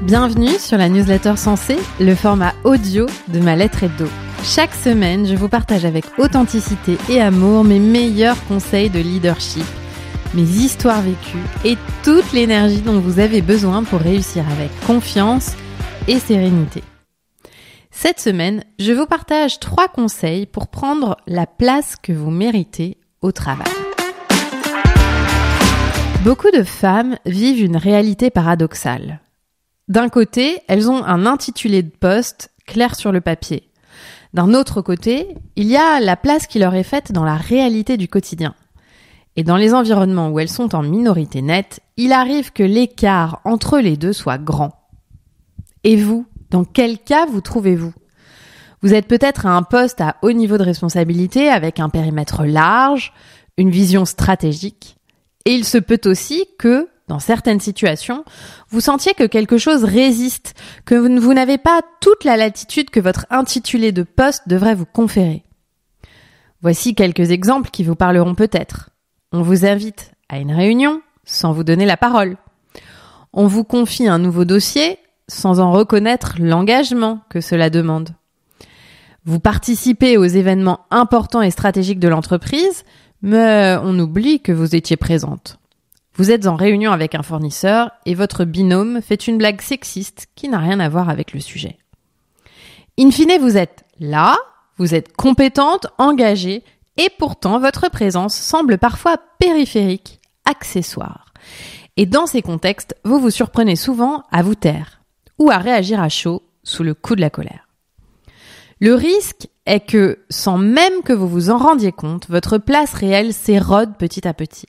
Bienvenue sur la newsletter Sensée, le format audio de ma lettre hebdo. Chaque semaine, je vous partage avec authenticité et amour mes meilleurs conseils de leadership, mes histoires vécues et toute l'énergie dont vous avez besoin pour réussir avec confiance et sérénité. Cette semaine, je vous partage 3 conseils pour prendre la place que vous méritez au travail. Beaucoup de femmes vivent une réalité paradoxale. D'un côté, elles ont un intitulé de poste clair sur le papier. D'un autre côté, il y a la place qui leur est faite dans la réalité du quotidien. Et dans les environnements où elles sont en minorité nette, il arrive que l'écart entre les deux soit grand. Et vous, dans quel cas vous trouvez-vous ? Vous êtes peut-être à un poste à haut niveau de responsabilité avec un périmètre large, une vision stratégique. Et il se peut aussi que, dans certaines situations, vous sentiez que quelque chose résiste, que vous n'avez pas toute la latitude que votre intitulé de poste devrait vous conférer. Voici quelques exemples qui vous parleront peut-être. On vous invite à une réunion sans vous donner la parole. On vous confie un nouveau dossier sans en reconnaître l'engagement que cela demande. Vous participez aux événements importants et stratégiques de l'entreprise, mais on oublie que vous étiez présente. Vous êtes en réunion avec un fournisseur et votre binôme fait une blague sexiste qui n'a rien à voir avec le sujet. In fine, vous êtes là, vous êtes compétente, engagée, et pourtant votre présence semble parfois périphérique, accessoire. Et dans ces contextes, vous vous surprenez souvent à vous taire ou à réagir à chaud sous le coup de la colère. Le risque est que, sans même que vous vous en rendiez compte, votre place réelle s'érode petit à petit.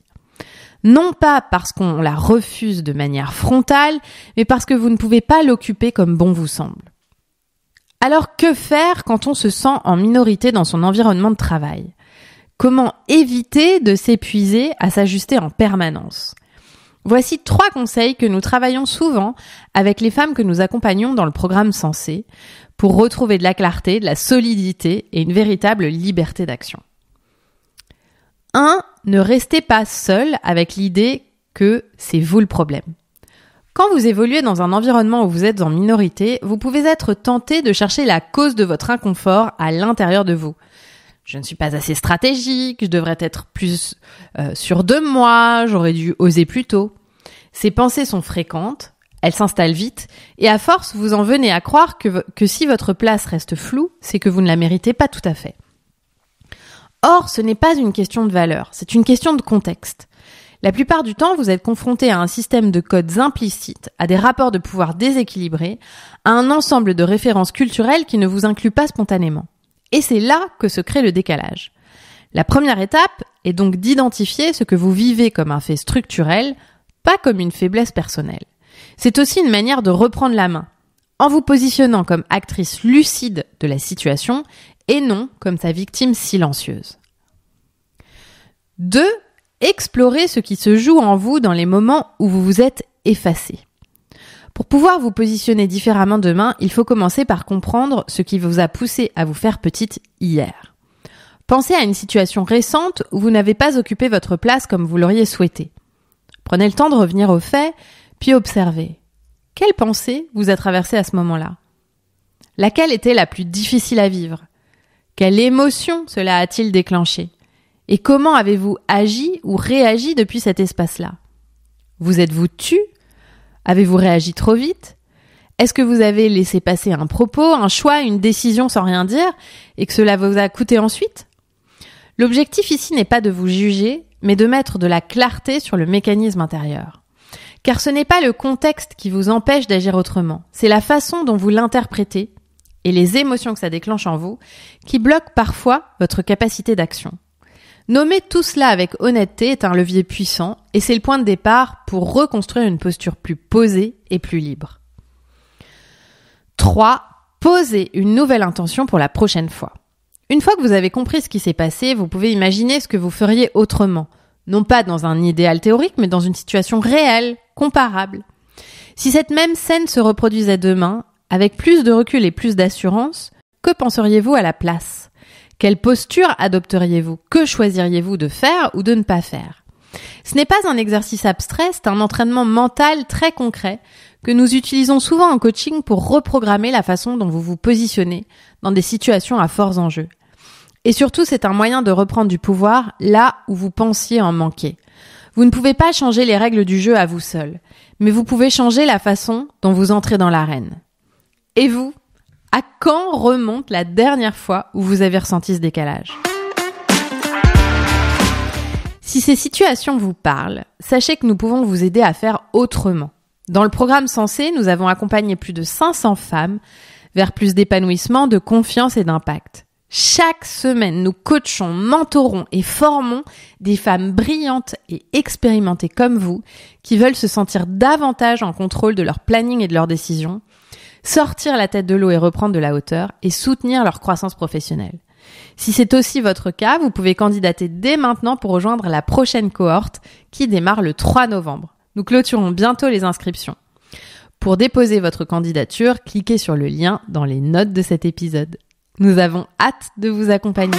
Non pas parce qu'on la refuse de manière frontale, mais parce que vous ne pouvez pas l'occuper comme bon vous semble. Alors que faire quand on se sent en minorité dans son environnement de travail ? Comment éviter de s'épuiser à s'ajuster en permanence ? Voici 3 conseils que nous travaillons souvent avec les femmes que nous accompagnons dans le programme Sensée pour retrouver de la clarté, de la solidité et une véritable liberté d'action. 1. Ne restez pas seul avec l'idée que c'est vous le problème. Quand vous évoluez dans un environnement où vous êtes en minorité, vous pouvez être tenté de chercher la cause de votre inconfort à l'intérieur de vous. Je ne suis pas assez stratégique, je devrais être plus sûre de moi, j'aurais dû oser plus tôt. Ces pensées sont fréquentes, elles s'installent vite, et à force, vous en venez à croire que si votre place reste floue, c'est que vous ne la méritez pas tout à fait. Or, ce n'est pas une question de valeur, c'est une question de contexte. La plupart du temps, vous êtes confronté à un système de codes implicites, à des rapports de pouvoir déséquilibrés, à un ensemble de références culturelles qui ne vous incluent pas spontanément. Et c'est là que se crée le décalage. La première étape est donc d'identifier ce que vous vivez comme un fait structurel, pas comme une faiblesse personnelle. C'est aussi une manière de reprendre la main, en vous positionnant comme actrice lucide de la situation et non comme sa victime silencieuse. 2. Explorez ce qui se joue en vous dans les moments où vous vous êtes effacé. Pour pouvoir vous positionner différemment demain, il faut commencer par comprendre ce qui vous a poussé à vous faire petite hier. Pensez à une situation récente où vous n'avez pas occupé votre place comme vous l'auriez souhaité. Prenez le temps de revenir aux faits, puis observez. Quelle pensée vous a traversé à ce moment-là ? Laquelle était la plus difficile à vivre ? Quelle émotion cela a-t-il déclenché ? Et comment avez-vous agi ou réagi depuis cet espace-là ? Vous êtes-vous tu ? Avez-vous réagi trop vite ? Est-ce que vous avez laissé passer un propos, un choix, une décision sans rien dire et que cela vous a coûté ensuite ? L'objectif ici n'est pas de vous juger, mais de mettre de la clarté sur le mécanisme intérieur. Car ce n'est pas le contexte qui vous empêche d'agir autrement, c'est la façon dont vous l'interprétez et les émotions que ça déclenche en vous qui bloquent parfois votre capacité d'action. Nommer tout cela avec honnêteté est un levier puissant et c'est le point de départ pour reconstruire une posture plus posée et plus libre. 3. Posez une nouvelle intention pour la prochaine fois. Une fois que vous avez compris ce qui s'est passé, vous pouvez imaginer ce que vous feriez autrement. Non pas dans un idéal théorique, mais dans une situation réelle, comparable. Si cette même scène se reproduisait demain, avec plus de recul et plus d'assurance, que penseriez-vous à la place ? Quelle posture adopteriez-vous ? Que choisiriez-vous de faire ou de ne pas faire ? Ce n'est pas un exercice abstrait, c'est un entraînement mental très concret que nous utilisons souvent en coaching pour reprogrammer la façon dont vous vous positionnez dans des situations à forts enjeux. Et surtout, c'est un moyen de reprendre du pouvoir là où vous pensiez en manquer. Vous ne pouvez pas changer les règles du jeu à vous seul, mais vous pouvez changer la façon dont vous entrez dans l'arène. Et vous, à quand remonte la dernière fois où vous avez ressenti ce décalage ? Si ces situations vous parlent, sachez que nous pouvons vous aider à faire autrement. Dans le programme Sensé, nous avons accompagné plus de 500 femmes vers plus d'épanouissement, de confiance et d'impact. Chaque semaine, nous coachons, mentorons et formons des femmes brillantes et expérimentées comme vous qui veulent se sentir davantage en contrôle de leur planning et de leurs décisions, sortir la tête de l'eau et reprendre de la hauteur et soutenir leur croissance professionnelle. Si c'est aussi votre cas, vous pouvez candidater dès maintenant pour rejoindre la prochaine cohorte qui démarre le 3 novembre. Nous clôturons bientôt les inscriptions. Pour déposer votre candidature, cliquez sur le lien dans les notes de cet épisode. Nous avons hâte de vous accompagner.